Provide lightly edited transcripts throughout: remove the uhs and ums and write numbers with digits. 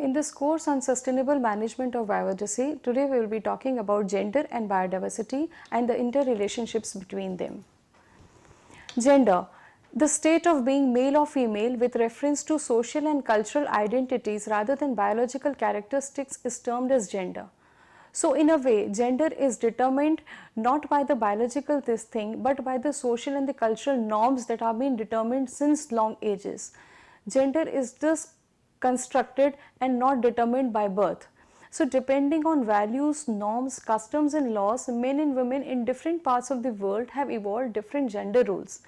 In this course on sustainable management of biodiversity, today we will be talking about gender and biodiversity and the interrelationships between them. Gender, the state of being male or female with reference to social and cultural identities rather than biological characteristics is termed as gender. So in a way, gender is determined not by the biological this thing, but by the social and the cultural norms that have been determined since long ages. Gender is just constructed and not determined by birth. So depending on values, norms, customs and laws, men and women in different parts of the world have evolved different gender roles.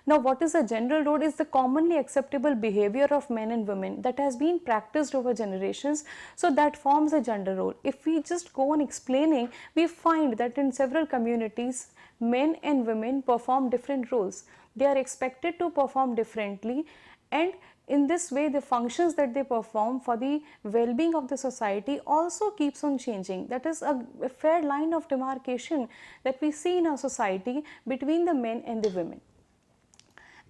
Now what is a gender role is the commonly acceptable behavior of men and women that has been practiced over generations, so that forms a gender role. If we just go on explaining, we find that in several communities, men and women perform different roles. They are expected to perform differently, and in this way the functions that they perform for the well-being of the society also keeps on changing. That is a fair line of demarcation that we see in our society between the men and the women.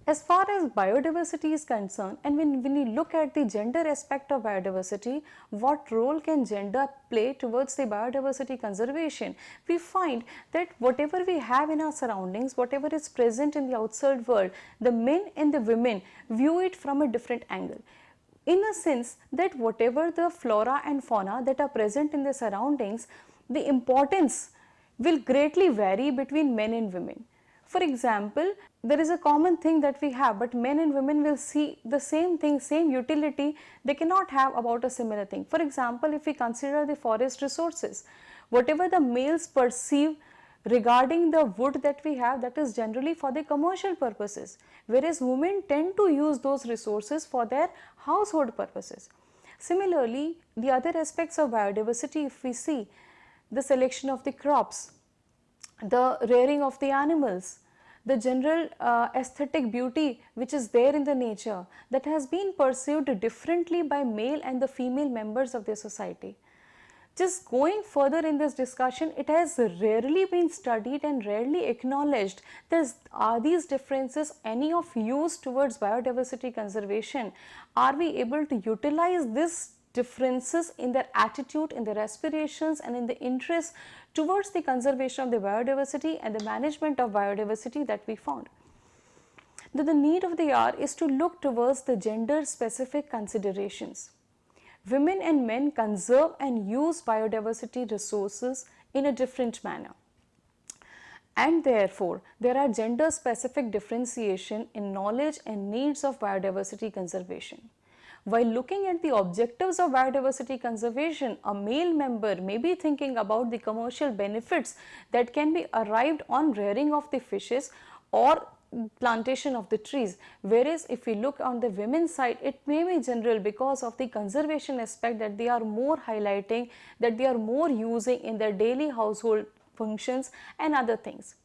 As far as biodiversity is concerned, and when we look at the gender aspect of biodiversity, what role can gender play towards the biodiversity conservation? We find that whatever we have in our surroundings, whatever is present in the outside world, the men and the women view it from a different angle. In a sense that whatever the flora and fauna that are present in the surroundings, the importance will greatly vary between men and women. For example, there is a common thing that we have, but men and women will see the same thing, same utility they cannot have about a similar thing. For example, if we consider the forest resources, whatever the males perceive regarding the wood that we have, that is generally for the commercial purposes, whereas women tend to use those resources for their household purposes. Similarly, the other aspects of biodiversity, if we see the selection of the crops, the rearing of the animals, the general aesthetic beauty which is there in the nature, that has been perceived differently by male and the female members of the society. Just going further in this discussion, it has rarely been studied and rarely acknowledged that are these differences any of use towards biodiversity conservation? Are we able to utilize this differences in their attitude, in their aspirations and in the interest towards the conservation of the biodiversity and the management of biodiversity that we found? The need of the hour is to look towards the gender specific considerations. Women and men conserve and use biodiversity resources in a different manner, and therefore there are gender specific differentiation in knowledge and needs of biodiversity conservation. While looking at the objectives of biodiversity conservation, a male member may be thinking about the commercial benefits that can be arrived on rearing of the fishes or plantation of the trees, whereas if we look on the women's side, it may be general because of the conservation aspect that they are more highlighting, that they are more using in their daily household functions and other things.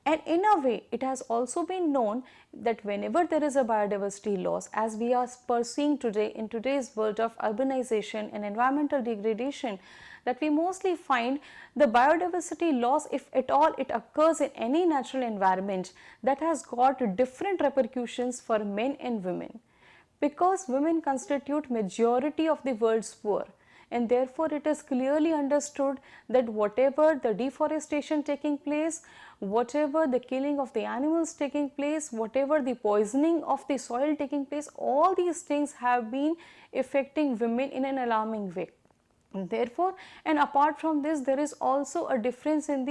And in a way, it has also been known that whenever there is a biodiversity loss, as we are pursuing today in today's world of urbanization and environmental degradation, that we mostly find the biodiversity loss, if at all it occurs in any natural environment, that has got different repercussions for men and women, because women constitute majority of the world's poor. And therefore, it is clearly understood that whatever the deforestation taking place, whatever the killing of the animals taking place, whatever the poisoning of the soil taking place, all these things have been affecting women in an alarming way. Therefore, and apart from this, there is also a difference in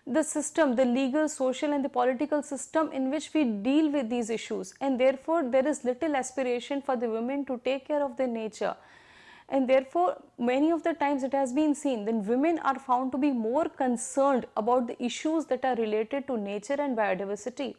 the system, the legal, social and the political system in which we deal with these issues, and therefore there is little aspiration for the women to take care of their nature. And therefore, many of the times it has been seen that women are found to be more concerned about the issues that are related to nature and biodiversity.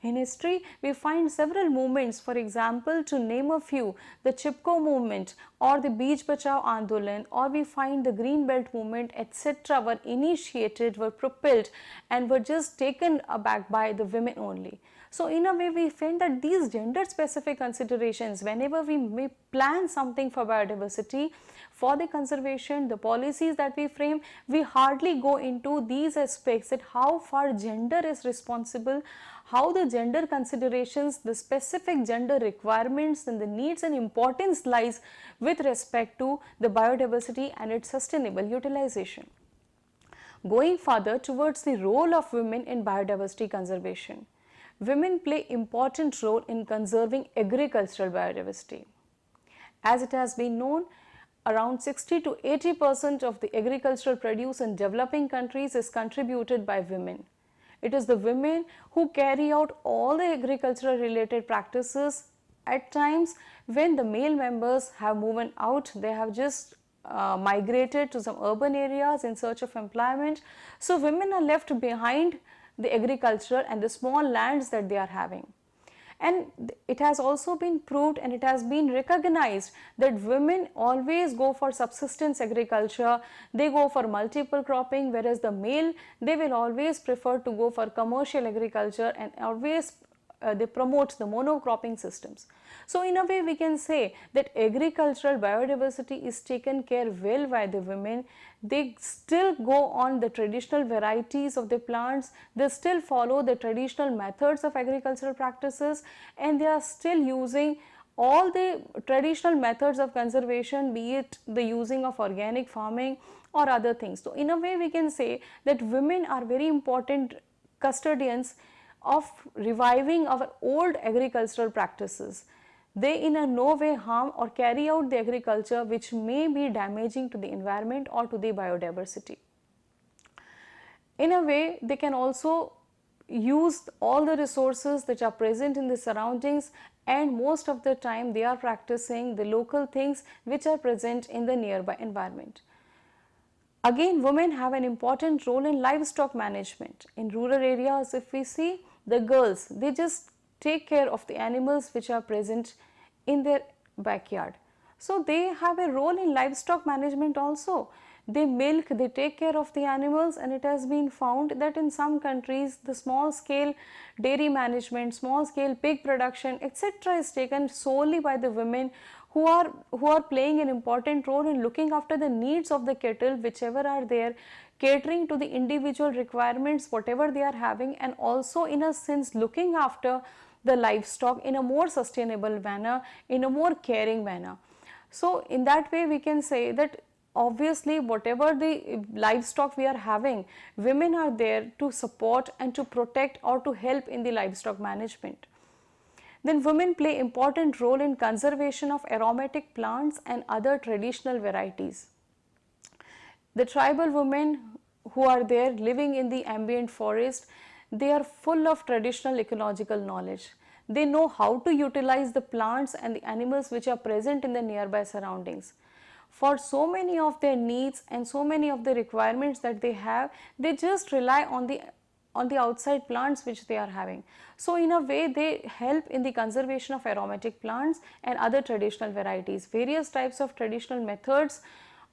In history, we find several movements, for example, to name a few, the Chipko movement or the Beach Bachao Andolan, or we find the Green Belt movement, etc. were initiated, were propelled and were just taken aback by the women only. So in a way, we find that these gender specific considerations, whenever we may plan something for biodiversity, for the conservation, the policies that we frame, we hardly go into these aspects, that how far gender is responsible, how the gender considerations, the specific gender requirements and the needs and importance lies with respect to the biodiversity and its sustainable utilization. Going further towards the role of women in biodiversity conservation. Women play important role in conserving agricultural biodiversity. As it has been known, around 60 to 80% of the agricultural produce in developing countries is contributed by women. It is the women who carry out all the agricultural related practices. At times when the male members have moved out, they have just migrated to some urban areas in search of employment. So women are left behind the agriculture and the small lands that they are having. And it has also been proved and it has been recognized that women always go for subsistence agriculture, they go for multiple cropping, whereas the male, they will always prefer to go for commercial agriculture and always they promote the monocropping systems. So in a way we can say that agricultural biodiversity is taken care well by the women. They still go on the traditional varieties of the plants, they still follow the traditional methods of agricultural practices, and they are still using all the traditional methods of conservation, be it the using of organic farming or other things. So in a way we can say that women are very important custodians of reviving our old agricultural practices. They in a no way harm or carry out the agriculture which may be damaging to the environment or to the biodiversity. In a way, they can also use all the resources that are present in the surroundings, and most of the time they are practicing the local things which are present in the nearby environment. Again, women have an important role in livestock management. In rural areas, if we see, the girls, they just take care of the animals which are present in their backyard. So they have a role in livestock management also. They milk, they take care of the animals, and it has been found that in some countries the small scale dairy management, small scale pig production, etc. is taken solely by the women who are playing an important role in looking after the needs of the cattle whichever are there, catering to the individual requirements whatever they are having, and also in a sense looking after the livestock in a more sustainable manner, in a more caring manner. So in that way we can say that obviously whatever the livestock we are having, women are there to support and to protect or to help in the livestock management. Then women play important role in conservation of aromatic plants and other traditional varieties. The tribal women who are there living in the ambient forest, they are full of traditional ecological knowledge. They know how to utilize the plants and the animals which are present in the nearby surroundings. For so many of their needs and so many of the requirements that they have, they just rely on the outside plants which they are having. So in a way they help in the conservation of aromatic plants and other traditional varieties. Various types of traditional methods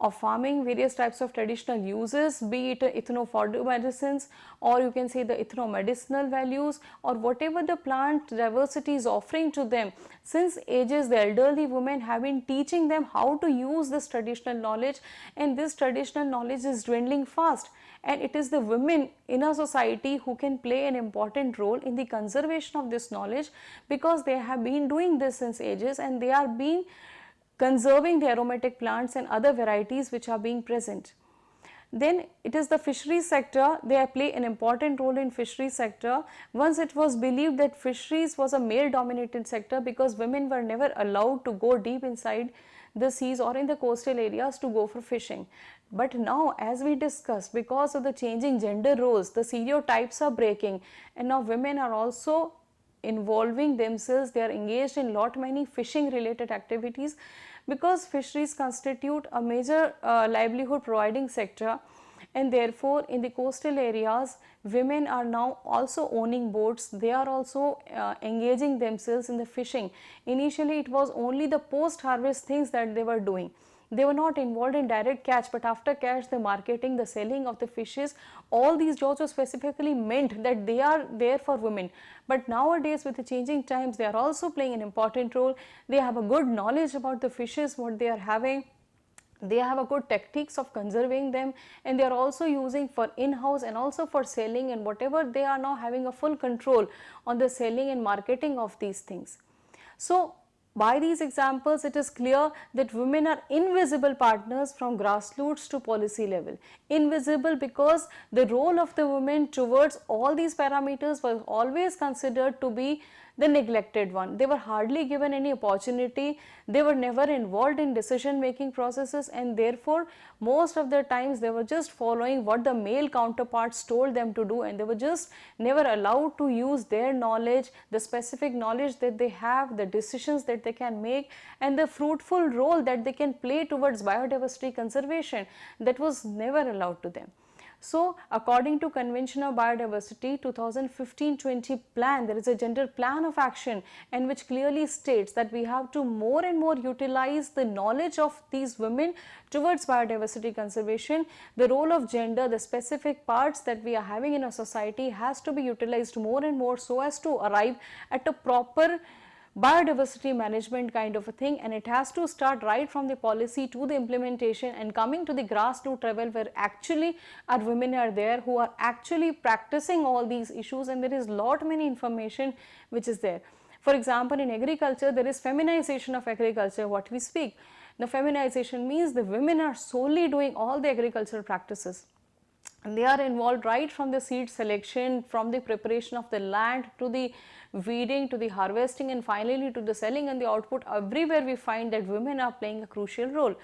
of farming, various types of traditional uses, be it ethno-medicines or you can say the ethno-medicinal values or whatever the plant diversity is offering to them. Since ages, the elderly women have been teaching them how to use this traditional knowledge, and this traditional knowledge is dwindling fast. And it is the women in a society who can play an important role in the conservation of this knowledge, because they have been doing this since ages and they are being conserving the aromatic plants and other varieties which are being present. Then it is the fisheries sector. They play an important role in fisheries sector. Once it was believed that fisheries was a male dominated sector because women were never allowed to go deep inside the seas or in the coastal areas to go for fishing. But now, as we discussed, because of the changing gender roles, the stereotypes are breaking, and now women are also involving themselves. They are engaged in lot many fishing related activities, because fisheries constitute a major livelihood providing sector, and therefore in the coastal areas women are now also owning boats. They are also engaging themselves in the fishing. Initially it was only the post harvest things that they were doing. They were not involved in direct catch, but after catch, the marketing, the selling of the fishes, all these jobs were specifically meant that they are there for women. But nowadays with the changing times, they are also playing an important role. They have a good knowledge about the fishes, what they are having. They have a good techniques of conserving them, and they are also using for in-house and also for selling, and whatever they are now having a full control on the selling and marketing of these things. So by these examples, it is clear that women are invisible partners from grassroots to policy level. Invisible because the role of the women towards all these parameters was always considered to be the neglected one. They were hardly given any opportunity, they were never involved in decision making processes, and therefore most of the times they were just following what the male counterparts told them to do, and they were just never allowed to use their knowledge, the specific knowledge that they have, the decisions that they can make, and the fruitful role that they can play towards biodiversity conservation. That was never allowed to them. So according to Convention of Biodiversity 2015-20 plan, there is a gender plan of action, and which clearly states that we have to more and more utilize the knowledge of these women towards biodiversity conservation. The role of gender, the specific parts that we are having in a society, has to be utilized more and more so as to arrive at a proper biodiversity management kind of a thing, and it has to start right from the policy to the implementation and coming to the grassroots level, where actually our women are there who are actually practicing all these issues, and there is lot many information which is there. For example, in agriculture there is feminization of agriculture, what we speak. The feminization means the women are solely doing all the agricultural practices. And they are involved right from the seed selection, from the preparation of the land, to the weeding, to the harvesting, and finally to the selling and the output. Everywhere we find that women are playing a crucial role.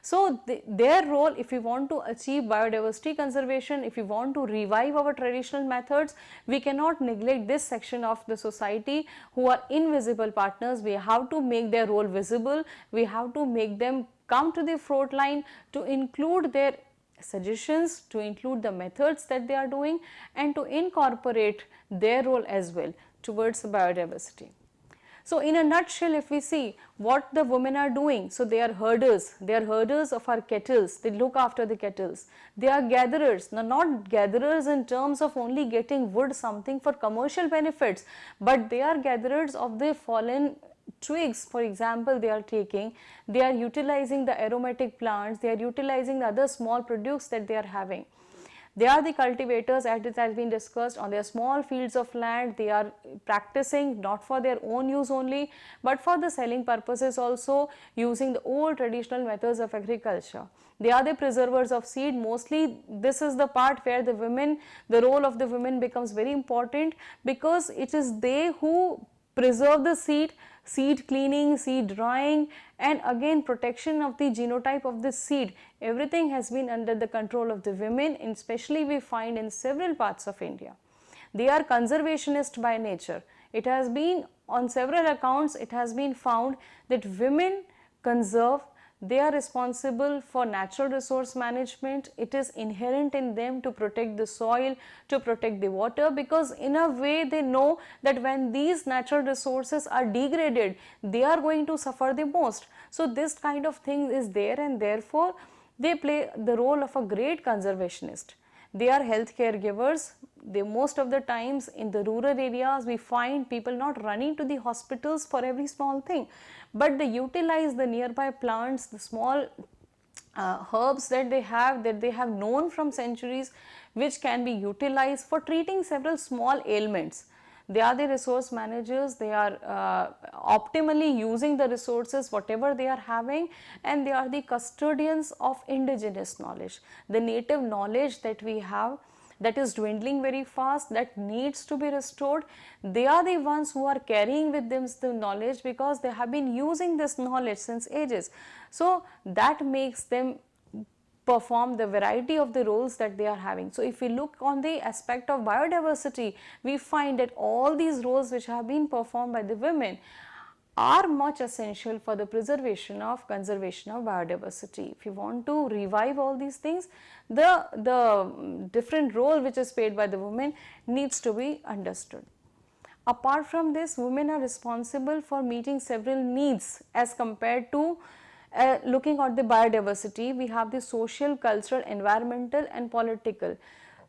So their role, if we want to achieve biodiversity conservation, if we want to revive our traditional methods, we cannot neglect this section of the society who are invisible partners. We have to make their role visible, we have to make them come to the front line, to include their suggestions, to include the methods that they are doing, and to incorporate their role as well towards biodiversity. So in a nutshell, if we see what the women are doing, so they are herders of our kettles, they look after the kettles. They are gatherers, now not gatherers in terms of only getting wood, something for commercial benefits, but they are gatherers of the fallen twigs, for example, they are utilizing the aromatic plants, they are utilizing the other small produce that they are having. They are the cultivators, as it has been discussed, on their small fields of land. They are practicing not for their own use only, but for the selling purposes also, using the old traditional methods of agriculture. They are the preservers of seed. Mostly this is the part where the role of the women becomes very important, because it is they who preserve the seed cleaning, seed drying, and again protection of the genotype of the seed. Everything has been under the control of the women, and especially we find in several parts of India. They are conservationist by nature. It has been, on several accounts, it has been found that women conserve. They are responsible for natural resource management. It is inherent in them to protect the soil, to protect the water, because in a way they know that when these natural resources are degraded, they are going to suffer the most. So this kind of thing is there, and therefore they play the role of a great conservationist. They are health caregivers. They, most of the times in the rural areas, we find people not running to the hospitals for every small thing, but they utilize the nearby plants, the small herbs that they have known from centuries, which can be utilized for treating several small ailments. They are the resource managers. They are optimally using the resources whatever they are having, and they are the custodians of indigenous knowledge, the native knowledge that we have, that is dwindling very fast, that needs to be restored. They are the ones who are carrying with them the knowledge, because they have been using this knowledge since ages. So that makes them perform the variety of the roles that they are having. So if we look on the aspect of biodiversity, we find that all these roles which have been performed by the women are much essential for the conservation of biodiversity. If you want to revive all these things, the different role which is played by the women needs to be understood. Apart from this, women are responsible for meeting several needs as compared to looking at the biodiversity. We have the social, cultural, environmental, and political.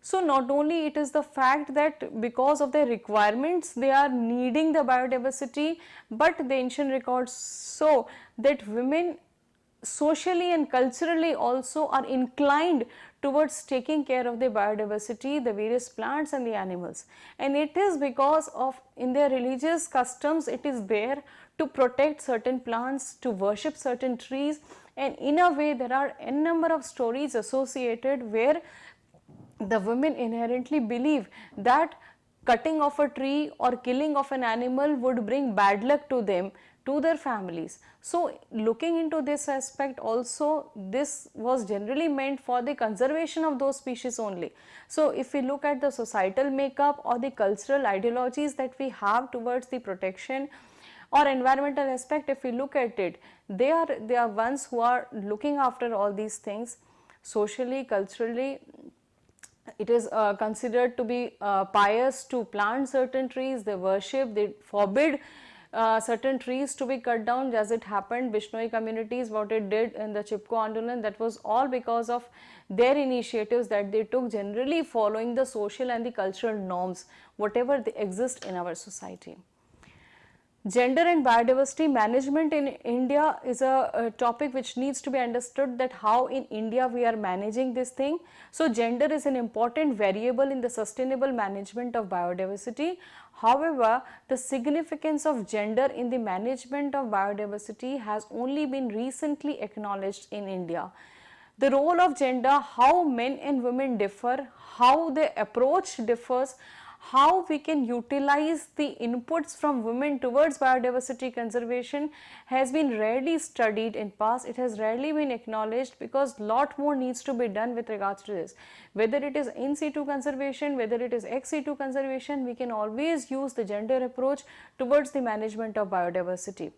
So not only it is the fact that because of their requirements they are needing the biodiversity, but the ancient records show that women socially and culturally also are inclined towards taking care of the biodiversity, the various plants and the animals. And it is because of in their religious customs, it is there to protect certain plants, to worship certain trees, and in a way there are n number of stories associated where the women inherently believe that cutting of a tree or killing of an animal would bring bad luck to them, to their families. So, looking into this aspect also, this was generally meant for the conservation of those species only. So, if we look at the societal makeup or the cultural ideologies that we have towards the protection or environmental aspect, if we look at it, they are ones who are looking after all these things socially, culturally. It is considered to be pious to plant certain trees, they worship, they forbid certain trees to be cut down, as it happened Bishnoi communities what it did in the Chipko Andolan. That was all because of their initiatives that they took, generally following the social and the cultural norms whatever they exist in our society. Gender and biodiversity management in India is a topic which needs to be understood, that how in India we are managing this thing. So, gender is an important variable in the sustainable management of biodiversity. However, the significance of gender in the management of biodiversity has only been recently acknowledged in India. The role of gender, how men and women differ, how their approach differs, how we can utilize the inputs from women towards biodiversity conservation has been rarely studied in past. It has rarely been acknowledged because lot more needs to be done with regards to this. Whether it is in situ conservation, whether it is ex situ conservation, we can always use the gender approach towards the management of biodiversity.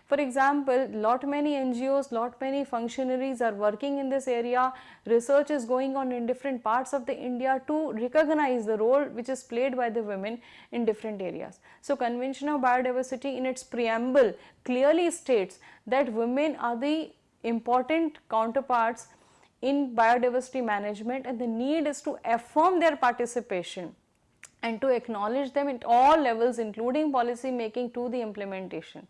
For example, lot many NGOs, lot many functionaries are working in this area. Research is going on in different parts of the India to recognize the role which is played by the women in different areas. So, Convention of Biodiversity in its preamble clearly states that women are the important counterparts in biodiversity management, and the need is to affirm their participation and to acknowledge them at all levels, including policy making to the implementation.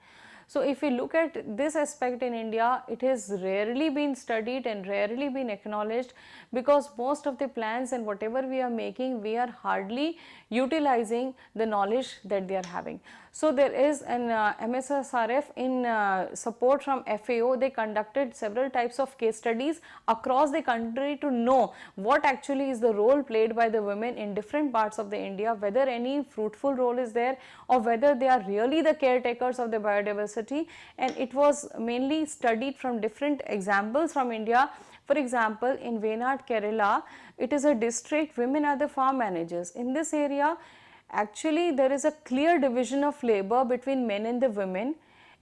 So, if we look at this aspect in India, it has rarely been studied and rarely been acknowledged, because most of the plans and whatever we are making, we are hardly utilizing the knowledge that they are having. So, there is an MSSRF in support from FAO. They conducted several types of case studies across the country to know what actually is the role played by the women in different parts of the India, whether any fruitful role is there or whether they are really the caretakers of the biodiversity. And it was mainly studied from different examples from India. For example, in Venad, Kerala, it is a district, women are the farm managers. In this area, actually there is a clear division of labor between men and the women.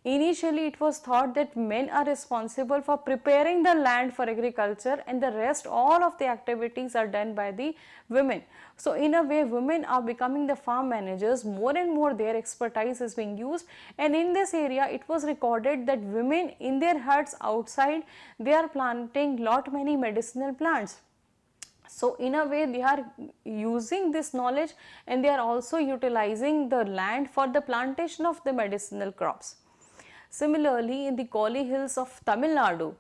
Initially, it was thought that men are responsible for preparing the land for agriculture and the rest, all of the activities are done by the women. So, in a way, women are becoming the farm managers. More and more their expertise is being used, and in this area it was recorded that women in their huts outside, they are planting lot many medicinal plants. So, in a way they are using this knowledge and they are also utilizing the land for the plantation of the medicinal crops. Similarly, in the Koli hills of Tamil Nadu,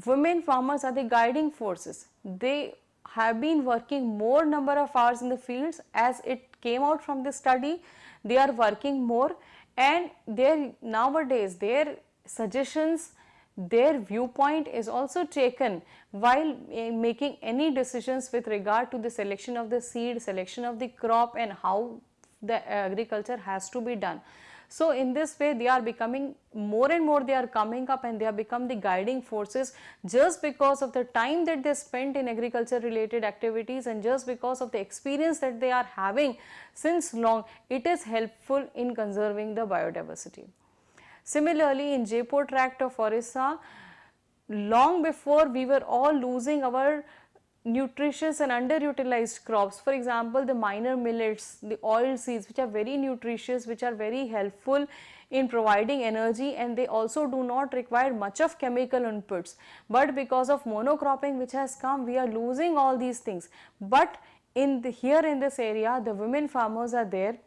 women farmers are the guiding forces. They have been working more number of hours in the fields, as it came out from the study. They are working more, and nowadays their suggestions, their viewpoint is also taken while making any decisions with regard to the selection of the seed, selection of the crop, and how the agriculture has to be done. So, in this way they are becoming more and more, they are coming up and they have become the guiding forces, just because of the time that they spent in agriculture related activities and just because of the experience that they are having since long. It is helpful in conserving the biodiversity. Similarly, in Jaipur tract of Orissa, long before we were all losing our nutritious and underutilized crops. For example, the minor millets, the oil seeds, which are very nutritious, which are very helpful in providing energy, and they also do not require much of chemical inputs. But because of monocropping which has come, we are losing all these things. But here in this area, the women farmers are there.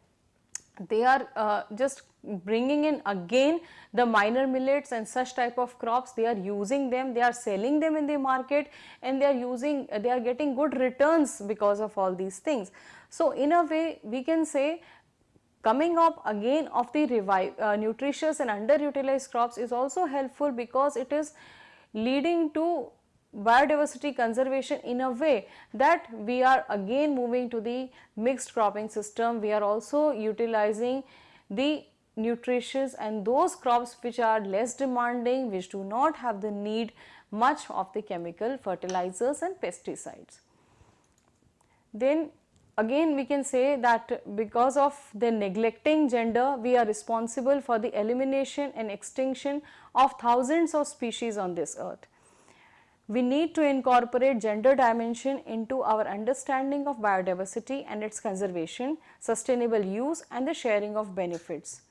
they are just bringing in again the minor millets and such type of crops. They are using them, they are selling them in the market, and they are getting good returns because of all these things. So in a way we can say coming up again of the nutritious and underutilized crops is also helpful, because it is leading to biodiversity conservation in a way that we are again moving to the mixed cropping system. We are also utilizing the nutritious and those crops which are less demanding, which do not have the need much of the chemical fertilizers and pesticides. Then again we can say that because of the neglecting gender, we are responsible for the elimination and extinction of thousands of species on this earth. We need to incorporate gender dimension into our understanding of biodiversity and its conservation, sustainable use and the sharing of benefits.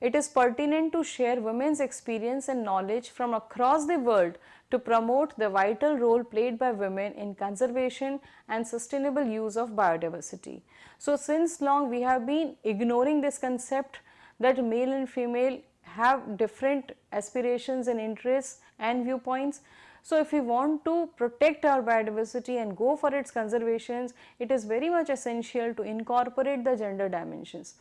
It is pertinent to share women's experience and knowledge from across the world to promote the vital role played by women in conservation and sustainable use of biodiversity. So, since long we have been ignoring this concept that male and female have different aspirations and interests and viewpoints. So, if we want to protect our biodiversity and go for its conservations, it is very much essential to incorporate the gender dimensions,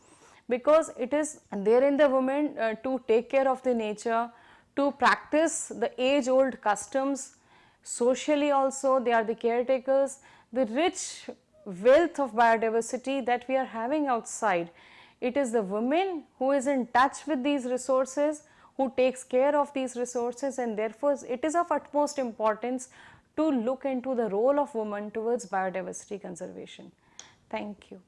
because it is there in the women to take care of the nature, to practice the age old customs. Socially also they are the caretakers. The rich wealth of biodiversity that we are having outside, it is the women who is in touch with these resources, who takes care of these resources, and therefore it is of utmost importance to look into the role of women towards biodiversity conservation. Thank you.